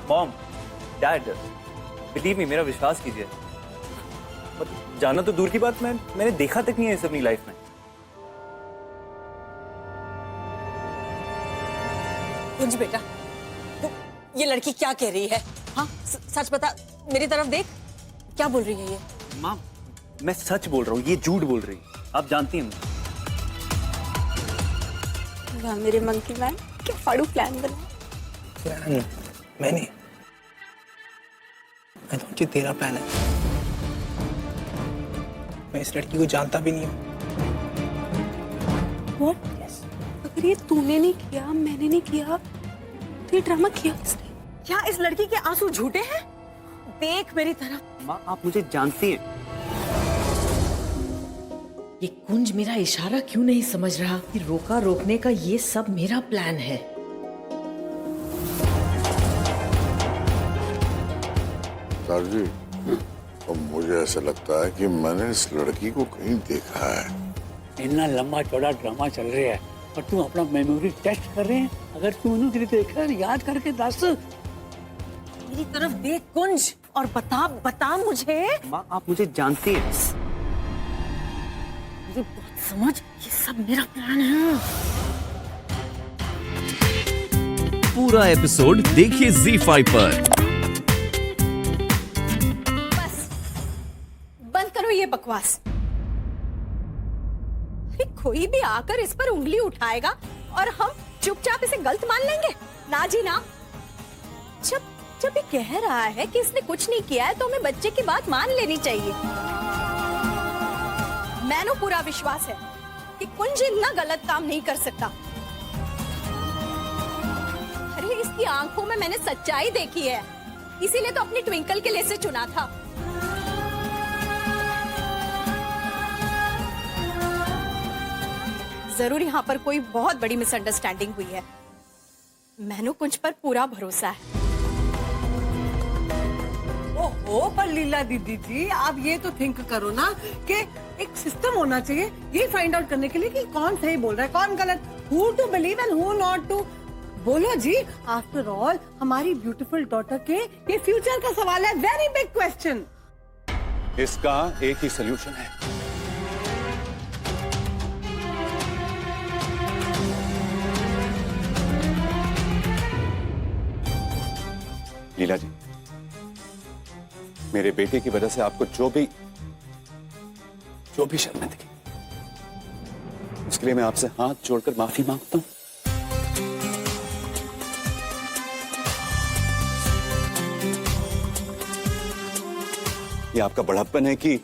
Mom, dad, believe me, मेरा विश्वास कीजिए। मतलब जाना तो दूर की बात, मैंने देखा तक नहीं है इस अपनी लाइफ में। कुंज बेटा, तो ये लड़की क्या कह रही है? हाँ, सच बता, मेरी तरफ देख, क्या बोल रही है ये? माँ, मैं सच बोल रहा हूँ, ये झूठ बोल रही है। आप जानती हैं मुझे। वाह मेरे मंकी मैन, क्या फाड़ू प्लान बना। प्लान मैंने सोची तेरा प्लान है। मैं इस लड़की को जानता भी नहीं हूँ। What? Yes. अगर ये तूने नहीं किया, मैंने नहीं किया, तो ये ड्रामा किया किसने? क्या इस लड़की के आंसू झूठे हैं? देख मेरी तरफ। माँ, आप मुझे जानती हैं। ये कुंज मेरा इशारा क्यों नहीं समझ रहा कि रोका रोकने का ये सब मेरा प्लान है। सर जी, तो मुझे ऐसा लगता है कि मैंने इस लड़की को कहीं देखा है। इतना लंबा चौड़ा ड्रामा चल रहा है और तुम अपना मेमोरी टेस्ट कर रहे हैं। अगर तुमने उन्हें देखा याद करके दस। मेरी तरफ देख कुंज और बता मुझे। माँ, आप मुझे जानती हैं। मेरी बात समझ, ये सब मेरा प्लान है। पूरा एपिसोड देखिए ZEE5 पर। बस बंद करो ये बकवास। अरे कोई भी आकर इस पर उंगली उठाएगा और हम चुपचाप इसे गलत मान लेंगे? ना जी ना। जब ये कह रहा है कि इसने कुछ नहीं किया है, तो हमें बच्चे की बात मान लेनी चाहिए। मैंने पूरा विश्वास है कि कुंज इतना गलत काम नहीं कर सकता। अरे इसकी आंखों में मैंने सच्चाई देखी है, इसीलिए तो अपनी ट्विंकल के लिए से चुना था। जरूर यहाँ पर कोई बहुत बड़ी मिसअंडरस्टैंडिंग हुई है। मैंने कुंज पर पूरा भरोसा है। ओहो, पर लीला दीदी जी, आप ये तो थिंक करो ना कि एक सिस्टम होना चाहिए ये फाइंड आउट करने के लिए कि कौन सही बोल रहा है, कौन गलत, who to believe and who not to. बोलो जी, आफ्टर ऑल हमारी ब्यूटीफुल डॉटर के ये फ्यूचर का सवाल है, वेरी बिग क्वेश्चन। इसका एक ही सोल्यूशन है। लीला जी, मेरे बेटे की वजह से आपको जो भी शर्मिंदगी, उसके लिए मैं आपसे हाथ जोड़कर माफी मांगता हूं। ये आपका बड़प्पन है कि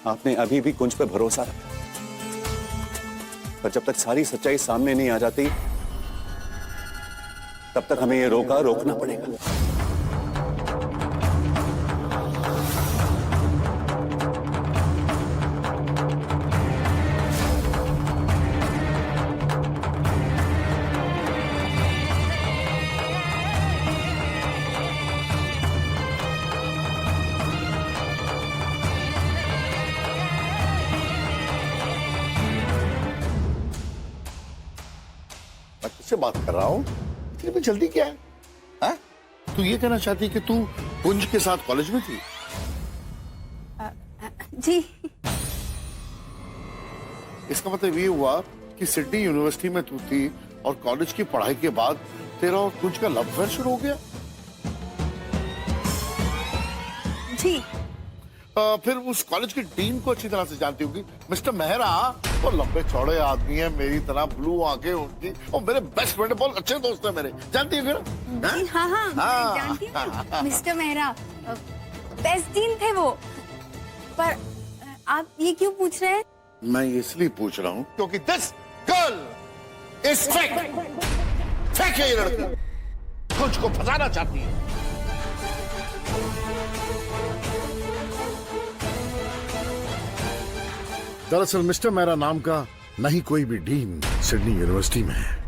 आपने अभी भी कुंज पर भरोसा रखा, पर जब तक सारी सच्चाई सामने नहीं आ जाती, तब तक हमें ये रोकना पड़ेगा। मैं किससे बात कर रहा हूँ? इतनी भी जल्दी क्या है? हाँ? तू ये कहना चाहती कि तू कुंज के साथ कॉलेज में थी? जी। इसका मतलब ये हुआ कि सिडनी यूनिवर्सिटी में तू थी और कॉलेज की पढ़ाई के बाद तेरा और कुंज का लव अफेयर शुरू हो गया? जी। फिर उस कॉलेज के डीन को अच्छी तरह से जानती होगी, मिस्टर मेहरा। वो लंबे चौड़े आदमी है, मेरी तरह ब्लू आंखें उनकी, और मेरे बेस्ट फ्रेंड, बहुत अच्छे दोस्त है मेरे, जानती है फिर? हाँ, जानती हूँ मिस्टर मेहरा, बेस्ट डीन थे वो। पर आप ये क्यों पूछ रहे हैं? मैं इसलिए पूछ रहा हूँ क्योंकि this girl is fake. Fake है ये लड़की, कुछ को फंसाना चाहती है। दरअसल मिस्टर मेरा नाम का नहीं कोई भी डीन सिडनी यूनिवर्सिटी में है।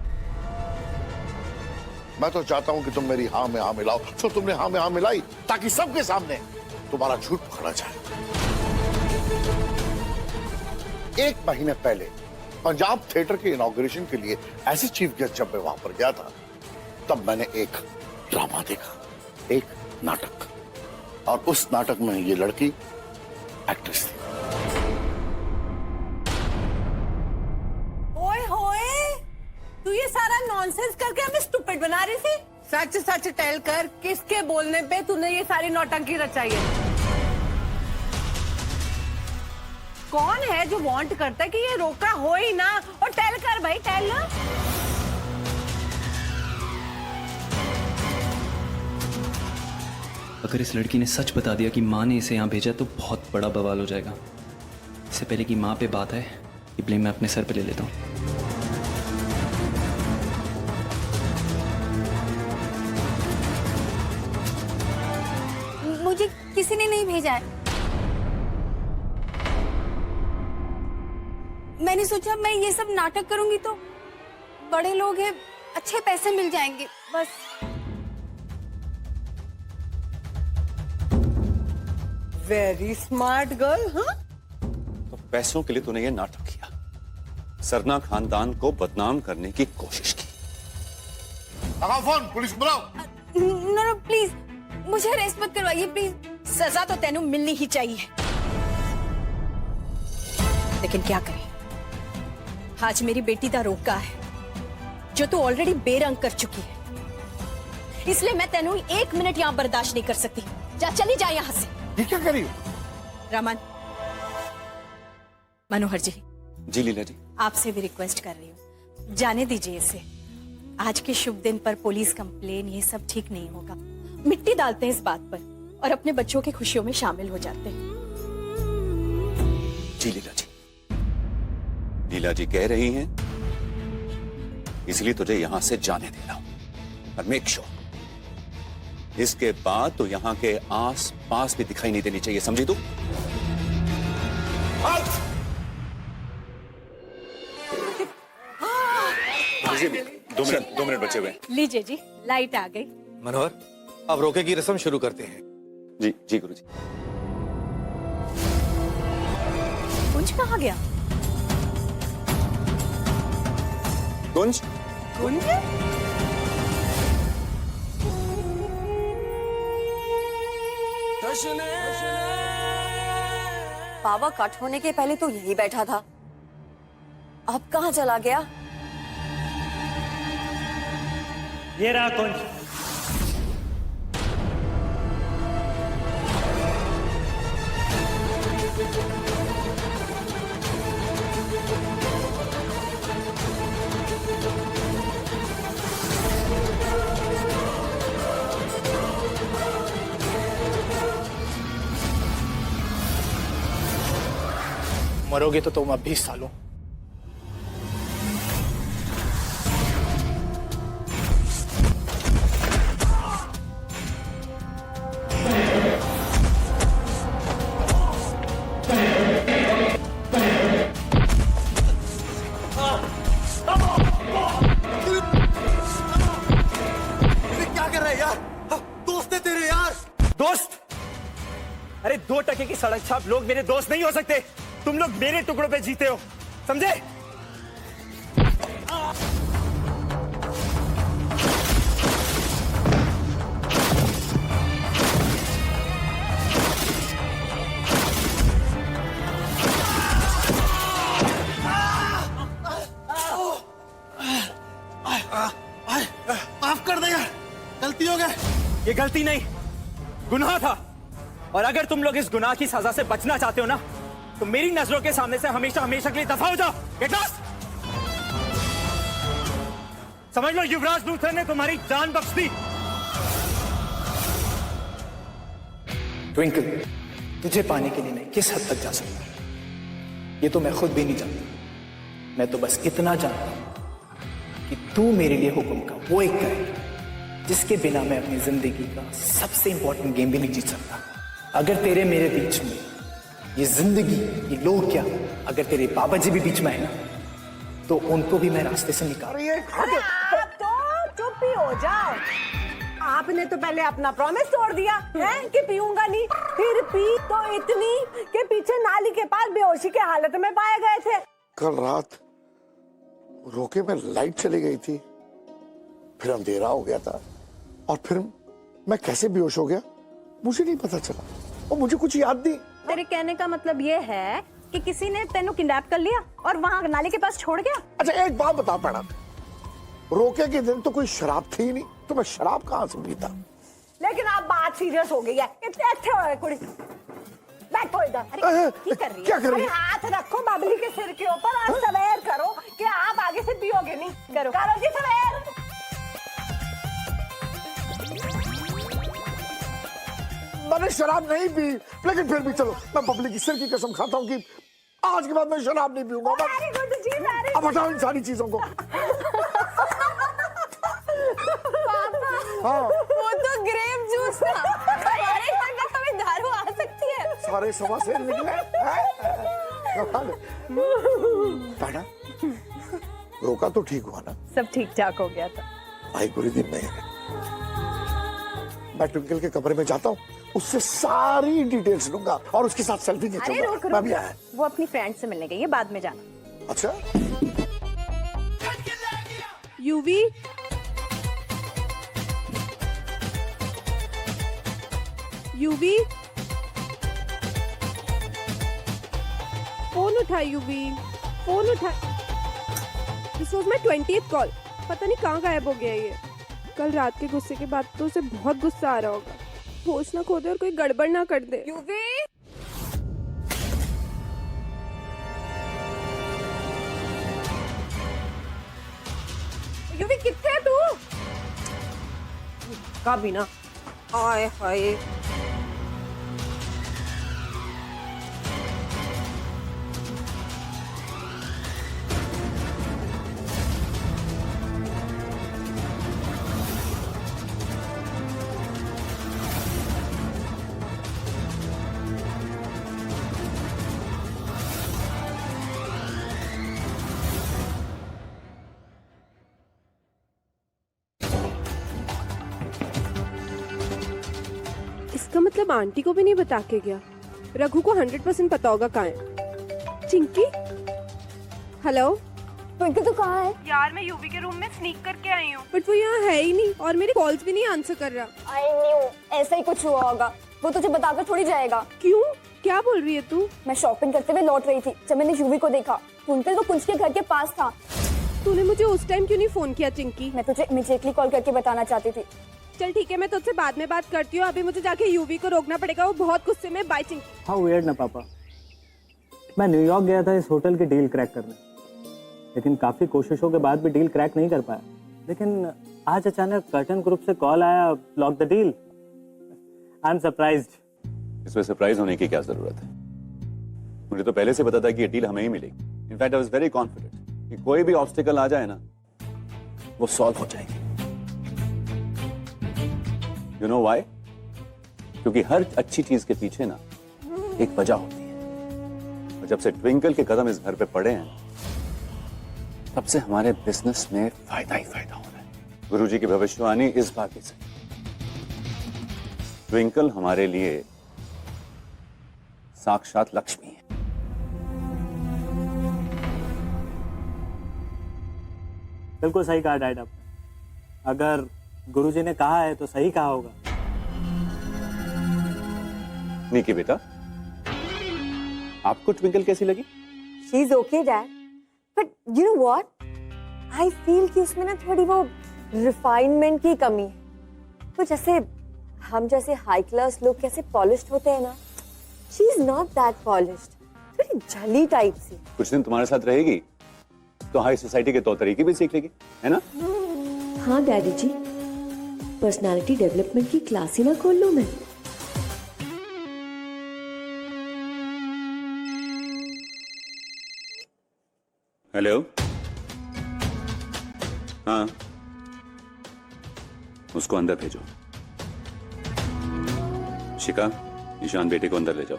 मैं तो चाहता हूं कि तुम मेरी हाँ में हाँ मिलाओ। तो तुमने हाँ में हाँ मिलाई ताकि सबके सामने तुम्हारा झूठ पकड़ा जाए। 1 महीने पहले पंजाब थिएटर के इनॉग्रेशन के लिए ऐसे चीफ गेस्ट जब मैं वहां पर गया था, तब मैंने एक ड्रामा देखा, एक नाटक, और उस नाटक में ये लड़की एक्ट्रेस थी। ओए होए, तू ये सारा नॉनसेंस करके हमें स्टूपिड बना रही थी। सच सच टेल कर, किसके बोलने पे तूने ये सारी नौटंकी रचाई है? कौन है जो वांट करता है कि ये रोका हो ही ना? और टेल कर भाई, टेल ना। अगर इस लड़की ने सच बता दिया कि माँ ने इसे यहाँ भेजा तो बहुत बड़ा बवाल हो जाएगा। इससे पहले कि माँ पे बात आए, ये ब्लेम मैं अपने सर पे ले लेता हूँ। मुझे किसी ने नहीं भेजा है। मैंने सोचा मैं ये सब नाटक करूंगी तो बड़े लोग हैं, अच्छे पैसे मिल जाएंगे, बस। Very smart girl. हाँ, तो पैसों के लिए तूने ये नाटक किया, सरना खानदान को बदनाम करने की कोशिश की। लगाओ फोन, पुलिस को बुलाओ। नो प्लीज, मुझे अरेस्ट मत करवाइए प्लीज। सजा तो तेनू मिलनी ही चाहिए, लेकिन क्या करें, आज मेरी बेटी दा रोका है जो तू ऑलरेडी बेरंग कर चुकी है, इसलिए मैं तेनू 1 मिनट यहाँ बर्दाश्त नहीं कर सकती। जा, चली जा यहाँ से। ये क्या करी? रमन, मनोहर जी, जी लीला जी। आपसे भी रिक्वेस्ट कर रही हूँ, जाने दीजिए इसे। आज के शुभ दिन पर पुलिस कंप्लेन, ये सब ठीक नहीं होगा। मिट्टी डालते हैं इस बात पर और अपने बच्चों की खुशियों में शामिल हो जाते हैं। जी लीला जी, लीला जी कह रही हैं, इसलिए तुझे यहां से जाने दे रहा हूं। और मेक श्योर इसके बाद तो यहाँ के आस पास भी दिखाई नहीं देनी चाहिए, समझी तू? दो मिनट बचे हुए। लीजिए जी, लाइट आ गई। मनोहर, अब रोके की रस्म शुरू करते हैं। जी जी गुरु जी। कुंज कहाँ गया? कुंज? कुंज? पावा कट होने के पहले तो यही बैठा था, अब कहाँ चला गया? ये रहा कुंज। मरोगे तो तुम अब 20 सालों। क्या कर रहे हैं यार? दोस्त है तेरे यार। दोस्त? अरे 2 टके की सड़क छाप लोग मेरे दोस्त नहीं हो सकते। तुम लोग मेरे टुकड़ों पे जीते हो, समझे? माफ कर दे यार, गलती हो गई। ये गलती नहीं, गुनाह था। और अगर तुम लोग इस गुनाह की सजा से बचना चाहते हो ना, तो मेरी नजरों के सामने से हमेशा हमेशा के लिए दफा हो जाओ। Get lost. समझ लो, युवराज लूथर ने तुम्हारी जान बख्श दी। ट्विंकल, तुझे पाने के लिए मैं किस हद तक जा सकता हूं ये तो मैं खुद भी नहीं जानता। मैं तो बस इतना जानता हूं कि तू मेरे लिए हुक्म का वो एक करे जिसके बिना मैं अपनी जिंदगी का सबसे इंपॉर्टेंट गेम भी नहीं जीत सकता। अगर तेरे मेरे बीच में ये जिंदगी, ये लोग क्या, अगर तेरे बाबा जी भी बीच में आए ना, तो उनको भी मैं रास्ते से निकाल। आप तो चुप ही हो जाओ। आपने तो पहले अपना प्रॉमिस तोड़ दिया है कि पीऊंगा नहीं, फिर पी तो इतनी कि पीछे नाली के पास बेहोशी के हालत में पाए गए थे। कल रात रोके में लाइट चली गई थी, फिर अंधेरा हो गया था, और फिर मैं कैसे बेहोश हो गया मुझे नहीं पता चला और मुझे कुछ याद नहीं। तेरे कहने का मतलब ये है कि किसी ने तेनू किडनैप कर लिया और वहाँ नाली के पास छोड़ गया? अच्छा एक बात बता पड़ा, रोके के दिन तो कोई शराब थी ही नहीं, तो मैं शराब कहाँ से पीता? लेकिन अब बात सीरियस हो गई है। इतने अच्छे हो गए कुड़ी। बैठो इधर। अरे की कर रही है? क्या कर रही अरे है? हाथ रखो बबली के सिर के ऊपर और सवेर करो कि आप आगे से पियोगे नहीं। करो जी सवेर। मैंने शराब नहीं पी, लेकिन फिर भी चलो मैं बबली की सिर की कसम खाता हूँ कि आज के बाद मैं शराब नहीं पीऊंगा। वेरी गुड जी, वेरी अब हटाओ इन सारी चीजों को। हाँ वो तो ग्रेप जूस था। हमारे घर में कभी दारू आ सकती है? सारे सवा से निकले हैं? रोका तो ठीक हुआ ना? सब ठीक ठाक हो गया था। भाई बुरी दिन नहीं है। मैं ट्विंकल के कमरे में जाता हूँ, उससे सारी डिटेल्स लूंगा और उसके साथ सेल्फी अरे खींचूंगा। रुक मैं भी आया। वो अपनी फ्रेंड से मिलने गई है, बाद में जाना। अच्छा यूवी, यूवी, फोन उठा यूवी, फोन उठा। This was my 20th call. पता नहीं कहाँ गायब हो गया ये। कल रात के गुस्से के बाद तो उसे बहुत गुस्सा आ रहा होगा। होश ना खो दे और कोई गड़बड़ ना कर दे। यूवी, यूवी कितने है तू? कभी ना। हाय हाय। इसका मतलब आंटी को भी नहीं बता के गया। रघु को 100% पता होगा कहाँ है। चिंकी, हेलो। ट्विंकल तो कहाँ है? यार मैं यूवी के रूम में स्नीक करके आई हूँ, बट वो यहाँ है ही नहीं और मेरी कॉल्स भी नहीं आंसर कर रहा। आई न्यू, ऐसा ही कुछ हुआ होगा। वो तुझे बताकर थोड़ी जाएगा। क्यों, क्या बोल रही है तू? मैं शॉपिंग करते हुए लौट रही थी जब मैंने यूवी को देखा। ट्विंकल तो कुंज के घर के पास था। तूने मुझे उस टाइम क्यों नहीं फोन किया चिंकी? मैं तुझे इमीडिएटली कॉल करके बताना चाहती थी। चल ठीक है, मैं तुझसे बाद में बात करती हूँ। अभी मुझे जाके यूवी को रोकना पड़ेगा, वो बहुत गुस्से में। बाय चिंकी। हाँ वियर्ड ना पापा, मैं न्यूयॉर्क गया था इस होटल की डील क्रैक करने, लेकिन काफी कोशिशों के बाद भी डील क्रैक नहीं कर पाया। लेकिन आज अचानक कर्टन ग्रुप से कॉल आया, lock the deal. I am surprised. इसमें सरप्राइज होने की क्या जरूरत है? मुझे तो पहले से पता था कि ये डील हमें ही मिलेगी। In fact I was very confident कि कोई भी ऑब्स्टिकल आ जाए ना, वो सॉल्व हो जाएगी। You know why? क्योंकि हर अच्छी चीज के पीछे ना एक वजह होती है, और जब से ट्विंकल के कदम इस घर पे पड़े हैं तब से हमारे बिजनेस में फायदा ही फायदा हो रहा है। गुरुजी की भविष्यवाणी इस बात की सही। ट्विंकल हमारे लिए साक्षात लक्ष्मी है। बिल्कुल सही कहा डैड आपने। अगर गुरुजी ने कहा है तो सही कहा होगा। निकी बेटा, आपको ट्विंकल कैसी लगी? She is okay dad, but you know what, I feel कि उसमें ना थोड़ी वो रिफाइनमेंट की कमी है। तो जैसे हम जैसे हाई क्लास लोग कैसे पॉलिश्ड होते हैं ना, she is not that polished, थोड़ी जली टाइप सी। कुछ दिन तुम्हारे साथ रहेगी तो हाई सोसाइटी के तौर तरीके भी सीख लेगी, है ना? हाँ डैडी जी, पर्सनालिटी डेवलपमेंट की क्लास ही ना खोल लूं मैं। हेलो, हाँ, उसको अंदर भेजो। शिका, ईशान बेटे को अंदर ले जाओ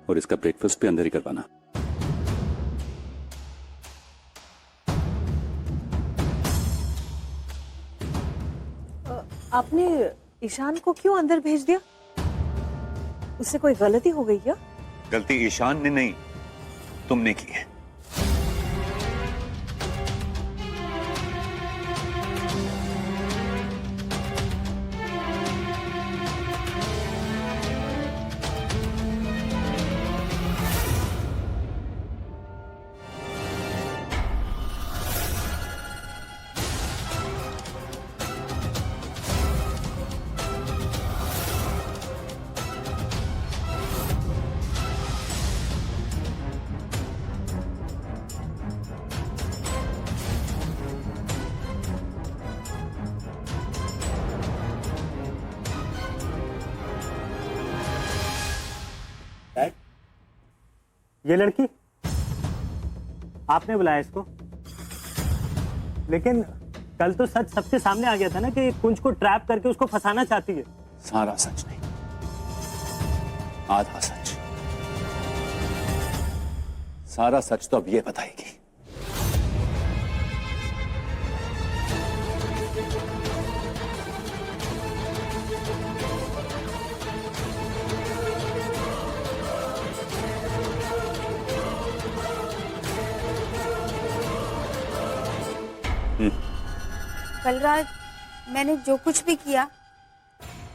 और इसका ब्रेकफास्ट भी अंदर ही करवाना। आपने ईशान को क्यों अंदर भेज दिया? उससे कोई गलती हो गई क्या? गलती ईशान ने नहीं, तुमने की है। ये लड़की, आपने बुलाया इसको? लेकिन कल तो सच सबके सामने आ गया था ना कि कुंज को ट्रैप करके उसको फंसाना चाहती है। सारा सच नहीं, आधा सच। सारा सच तो अब ये बताएगी। कल रात मैंने जो कुछ भी किया,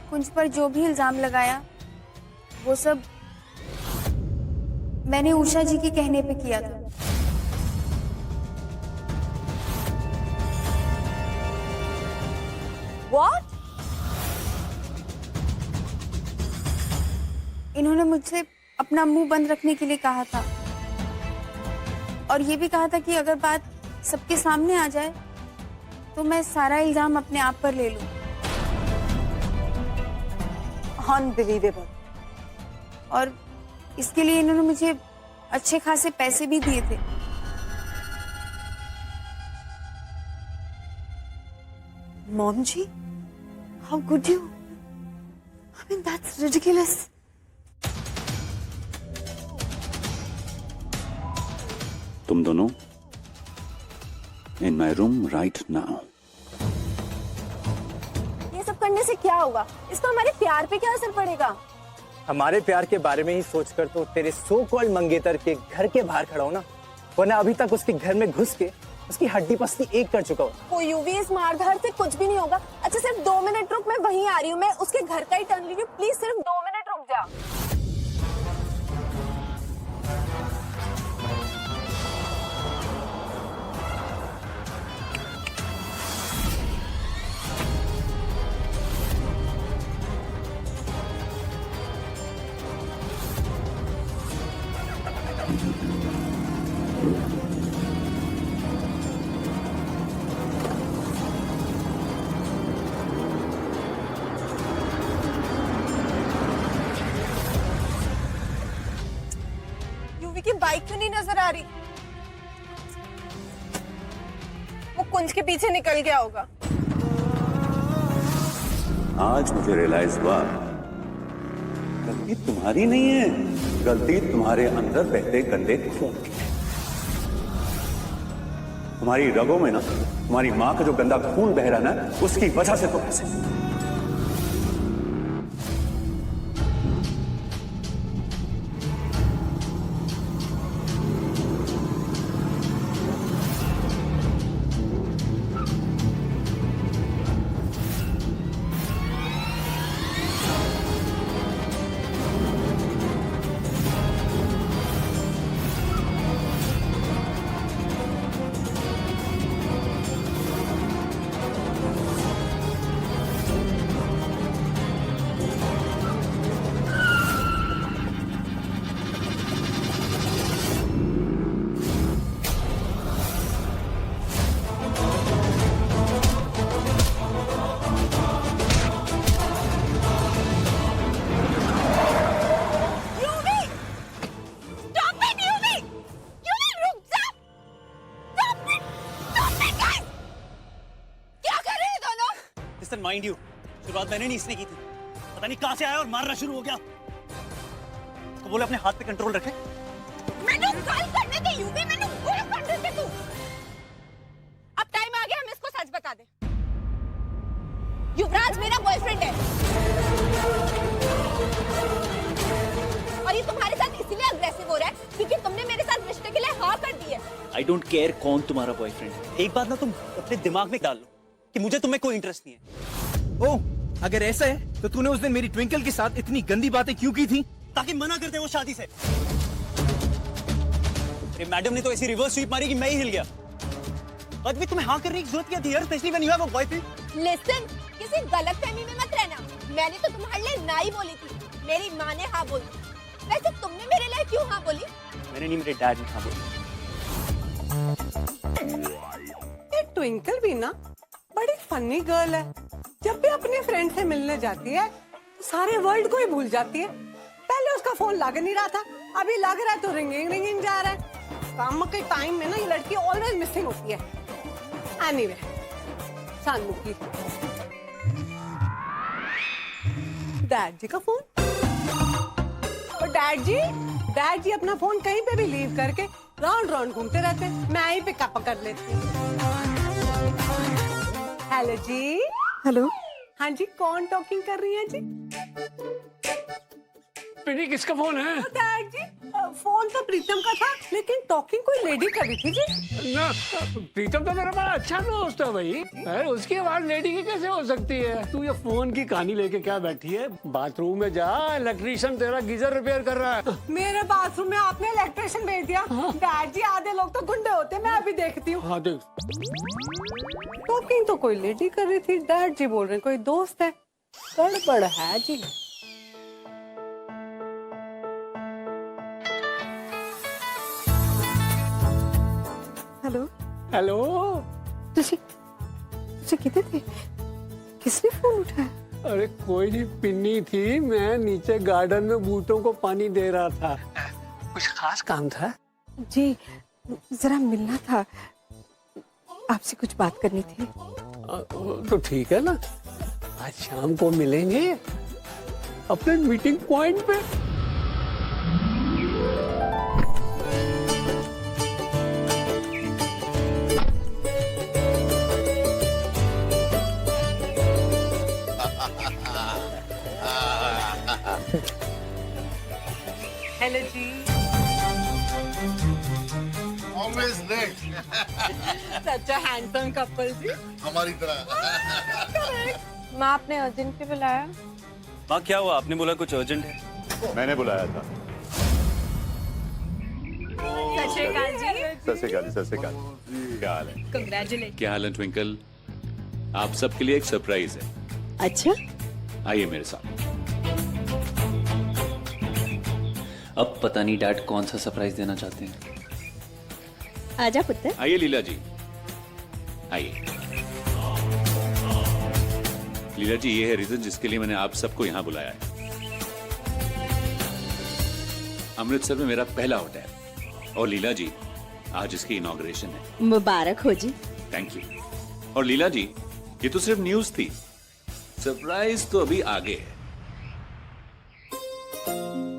कुंज पर जो भी इल्जाम लगाया, वो सब मैंने उषा जी के कहने पे किया था। What? इन्होंने मुझसे अपना मुंह बंद रखने के लिए कहा था और ये भी कहा था कि अगर बात सबके सामने आ जाए तो मैं सारा इल्जाम अपने आप पर ले लूं। Unbelievable. और इसके लिए इन्होंने मुझे अच्छे खासे पैसे भी दिए थे। Mom ji, how could you? I mean, that's ridiculous. तुम दोनों इन माई रूम राइट नाउ। ये सब करने से क्या होगा? इसका हमारे प्यार पे क्या असर पड़ेगा? हमारे प्यार के बारे में ही सोचकर तो तेरे सो कॉल्ड मंगेतर के घर के बाहर खड़ा हो ना, वरना अभी तक उसके घर में घुस के उसकी हड्डी पसली एक कर चुका हो। वो यूवी इस मारधाड़ से कुछ भी नहीं होगा। अच्छा सिर्फ 2 मिनट रुक, मैं वहीं आ रही हूँ। मैं उसके घर का ही टर्न ले रही हूँ। प्लीज सिर्फ 2 मिनट रुक जा। यूवी की बाइक क्यों नहीं नजर आ रही? वो कुंज के पीछे निकल गया होगा। आज मुझे रियलाइज हुआ गलती तुम्हारी नहीं है, गलती तुम्हारे अंदर बहते गंदे खून की है। तुम्हारी रगों में ना तुम्हारी माँ का जो गंदा खून बह रहा ना, उसकी वजह से तुम ऐसे। माइंड यू, शुरुआत मैंने नहीं इसने की थी। पता नहीं कहां से आया और मारना शुरू हो गया। तो बोले अपने हाथ पे कंट्रोल रखे। मैंने कॉल करने दे यूवी, मैंने कॉल करने दे तू। अब टाइम आ गया हम इसको सच बता दे। युवराज मेरा बॉयफ्रेंड है और ये तुम्हारे साथ इसलिए अग्रेसिव हो रहा है क्योंकि तुमने मेरे साथ रिश्ते के लिए हाँ कर दी है। आई डोंट केयर कौन तुम्हारा बॉयफ्रेंड है। एक बात ना तुम अपने दिमाग में डाल लो कि मुझे तुम्हें कोई इंटरेस्ट नहीं है। ओह, अगर ऐसा है तो तूने उस दिन मेरी ट्विंकल के साथ इतनी गंदी बातें क्यों की थी? ताकि मना कर दे वो शादी से। मैडम ने तो ऐसी रिवर्स स्वीप मारी कि मैं ही हिल गया। बाद में तुम्हें हाँ करने की जरूरत क्या थी यार, specially when you have a boyfriend. Listen, किसी गलतफहमी में मत रहना। मैंने तो तुम्हारे लिए ना ही बोली थी, मेरी माँ ने हाँ बोली। वैसे तुमने मेरे लिए क्यों हाँ बोली? मैंने नहीं, मेरे डैड ने हाँ बोली। ये ट्विंकल भी ना बड़ी फनी गर्ल है। जब भी अपने फ्रेंड से मिलने जाती है तो सारे वर्ल्ड को ही भूल जाती है। पहले उसका फोन लग नहीं रहा था, अभी लग रहा है तो रिंगिंग जा रहा है। काम के टाइम में ना ये लड़की ऑलवेज मिसिंग होती है। एनीवे, सानू की डैड जी का फोन। और डैड जी अपना फोन कहीं पे भी लीव करके राउंड राउंड घूमते रहते हैं। मैं ही पिकअप कर लेती हूँ। हेलो जी। हेलो। हाँ जी, कौन टॉकिंग कर रही है जी? पिनी, किसका फोन है? डैड जी, फोन तो प्रीतम का था, लेकिन टॉकिंग कोई लेडी कर रही थी जी। ना, प्रीतम तो मेरा बड़ा अच्छा दोस्त है भाई। उसकी आवाज लेडी की कैसे हो सकती है? तू ये फोन की कहानी लेके क्या बैठी है? बाथरूम में जा, इलेक्ट्रिशियन तेरा गीजर रिपेयर कर रहा है। मेरे बाथरूम में आपने इलेक्ट्रिशियन भेज दिया। डैड जी, आधे लोग तो गुंडे होते हैं, मैं अभी देखती हूँ। हाँ देख। टॉकिंग तो कोई लेडी कर रही थी, डैड जी बोल रहे हैं कोई दोस्त है। गड़बड़ है जी। हेलो। हेलो। तुझे कितने थे? किसने फोन उठाया? अरे कोई नहीं, पिन्नी थी। मैं नीचे गार्डन में बूटों को पानी दे रहा था। कुछ खास काम था? जी, जरा मिलना था, आपसे कुछ बात करनी थी। तो ठीक है ना, आज शाम को मिलेंगे अपने मीटिंग पॉइंट पे। Hello ji. Always late. Such a handsome couple ji. हमारी तरह। माँ आपने अर्जेंट पे बुलाया? माँ क्या हुआ? आपने बोला कुछ अर्जेंट है। मैंने बुलाया था। सत श्री अकाल जी। सत श्री अकाल, सत श्री अकाल। क्या हाल है? कंग्रेचुलेट। क्या हाल है ट्विंकल? आप सबके लिए एक सरप्राइज है। अच्छा, आइए मेरे साथ। अब पता नहीं डैड कौन सा सरप्राइज देना चाहते हैं। आजा पुत्र। आइए लीला जी, आइए। लीला जी, ये है रीजन जिसके लिए मैंने आप सबको यहाँ बुलाया है। अमृतसर में मेरा पहला होटल, और लीला जी आज इसकी इनॉग्रेशन है। मुबारक हो जी। Thank you. और लीला जी, ये तो सिर्फ न्यूज थी, सरप्राइज तो अभी आगे है।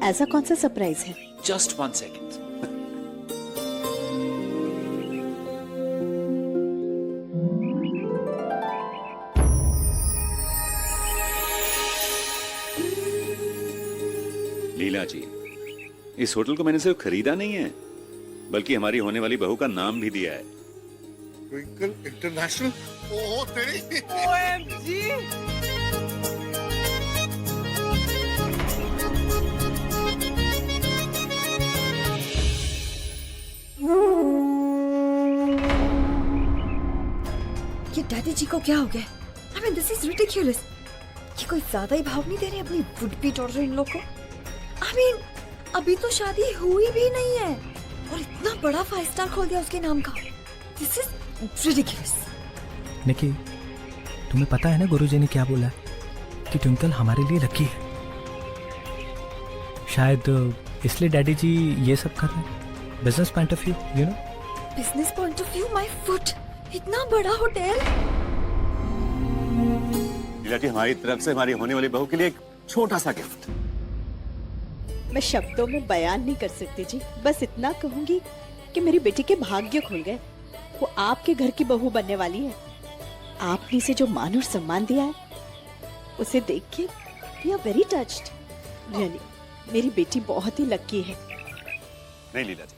ऐसा कौन सा सरप्राइज है? Just 1 second. लीला जी, इस होटल को मैंने सिर्फ खरीदा नहीं है, बल्कि हमारी होने वाली बहू का नाम भी दिया है। Twinkle international. ओह तेरी। OMG। ये डैडी जी को क्या हो गया? I mean, this is ridiculous. ये कोई ज्यादा ही भाव नहीं दे रहे अपनी वुड बी डॉटर इन लोग को? I mean, अभी तो शादी हुई भी नहीं है और इतना बड़ा 5 स्टार खोल दिया उसके नाम का। This is ridiculous. निकी, तुम्हें पता है ना गुरुजी ने क्या बोला कि ट्विंकल हमारे लिए लकी है। शायद इसलिए डैडी जी ये सब कर रहे हैं। Business point of view, you know. Business point of view, my foot, इतना बड़ा होटल। लीला जी, हमारी तरफ से हमारी होने वाली बहू के लिए एक छोटा सा गिफ्ट। मैं शब्दों में बयान नहीं कर सकती जी, बस इतना कहूंगी कि मेरी बेटी के भाग्य खुल गए। वो आपके घर की बहू बनने वाली है। आपने इसे जो मान और सम्मान दिया है, उसे देख के we are very touched. Really, मेरी बेटी बहुत ही लकी है। नहीं लीला जी,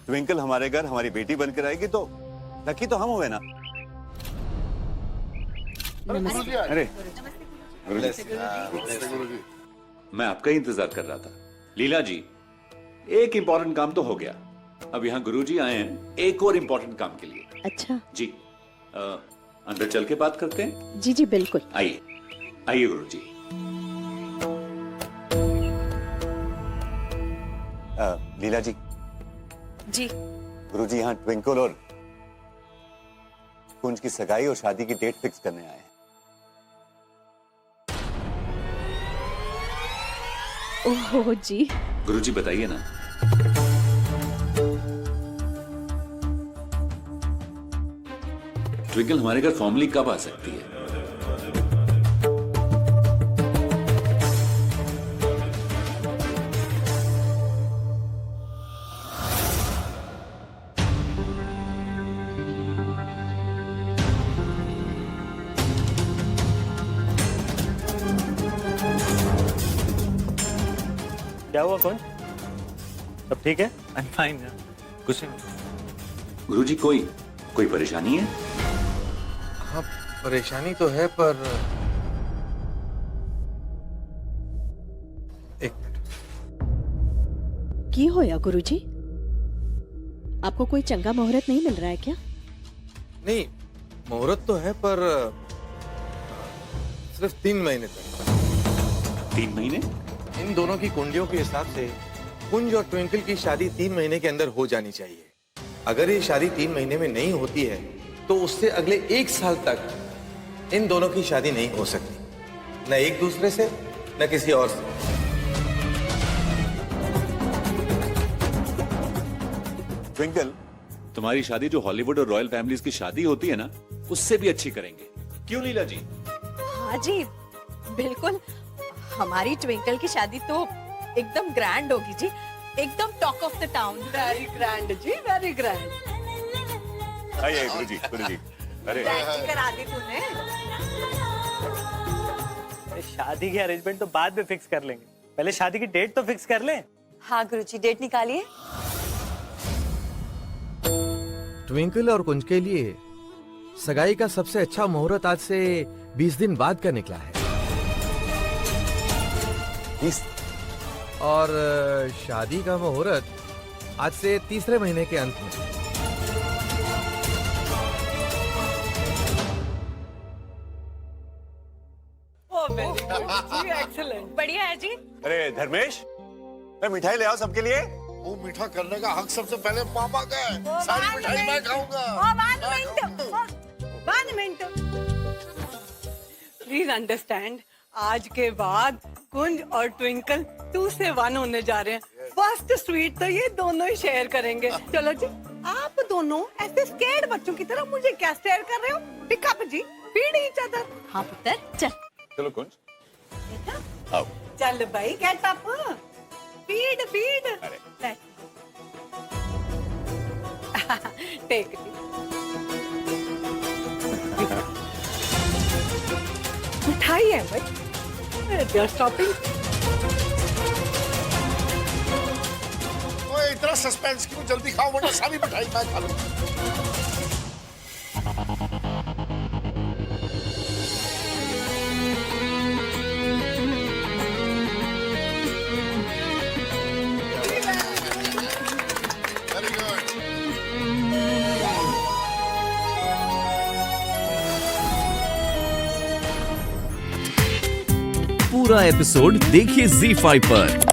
ट्विंकल हमारे घर हमारी बेटी बनकर आएगी तो लकी तो हम हुए ना। नमस्ते। अरे गुरुजी। मैं आपका ही इंतजार कर रहा था। लीला जी, एक इंपॉर्टेंट काम तो हो गया, अब यहाँ गुरुजी आए हैं एक और इंपॉर्टेंट काम के लिए। अच्छा जी, अंदर चल के बात करते हैं। जी जी बिल्कुल। आइए आइए गुरुजी। लीला जी। जी। गुरुजी यहाँ ट्विंकल और कुंज की सगाई और शादी की डेट फिक्स करने आए हैं। ओह जी, गुरुजी बताइए ना। ट्विंकल हमारे घर फॉर्मली कब आ सकती है? क्या हुआ कौन? सब ठीक है? I am fine. कुछ नहीं। गुरुजी कोई परेशानी है? हाँ परेशानी तो है, पर एक की होया गुरुजी? आपको कोई चंगा मुहूर्त नहीं मिल रहा है क्या? नहीं, मुहूर्त तो है पर सिर्फ 3 महीने तक। 3 महीने? इन दोनों की कुंडलियों के हिसाब से कुंज और ट्विंकल की शादी 3 महीने के अंदर हो जानी चाहिए। अगर ये शादी 3 महीने में नहीं होती है तो उससे अगले 1 साल तक इन दोनों की शादी नहीं हो सकती, न एक दूसरे से न किसी और से। ट्विंकल, तुम्हारी शादी जो हॉलीवुड और रॉयल फैमिलीज की शादी होती है ना, उससे भी अच्छी करेंगे। क्यों लीला जी? हाँ जी बिल्कुल, हमारी ट्विंकल की शादी तो एकदम ग्रैंड होगी जी, एकदम talk of the town. Very grand जी, वेरी ग्रैंड। आइए गुरुजी। अरे करा दी तूने। शादी की अरेंजमेंट तो बाद में फिक्स कर लेंगे, पहले शादी की डेट तो फिक्स कर लें। हाँ गुरुजी, डेट निकालिए। ट्विंकल और कुंज के लिए सगाई का सबसे अच्छा मुहूर्त आज से 20 दिन बाद का निकला है। 20? और शादी का मुहूर्त आज से 3रे महीने के अंत में। एक्सीलेंट, बढ़िया है जी। अरे धर्मेश, मैं मिठाई ले आओ सबके लिए। वो मीठा करने का हक सबसे पहले पापा का है। सारी मिठाई मैं खाऊंगा। 1 मिनट। प्लीज अंडरस्टैंड, आज के बाद कुंज और ट्विंकल 2 से 1 होने जा रहे हैं। फर्स्ट स्वीट तो ये दोनों ही शेयर करेंगे। चलो जी, आप दोनों ऐसे स्केर्ड बच्चों की तरह मुझे क्या स्टेयर कर रहे हो? पिक अप जी, फीड ईच अदर। हाँ पुत्र, चल। चलो कुंज, आओ। चल भाई, गेट अप, फीड। टेक मिठाई है भाई, जस्ट स्टॉपिंग। ओए इतना सस्पेंस क्यों? जल्दी खाओ वरना सारी मिठाई मैं खा लूंगा। Very good. पूरा एपिसोड देखिए ZEE5 पर।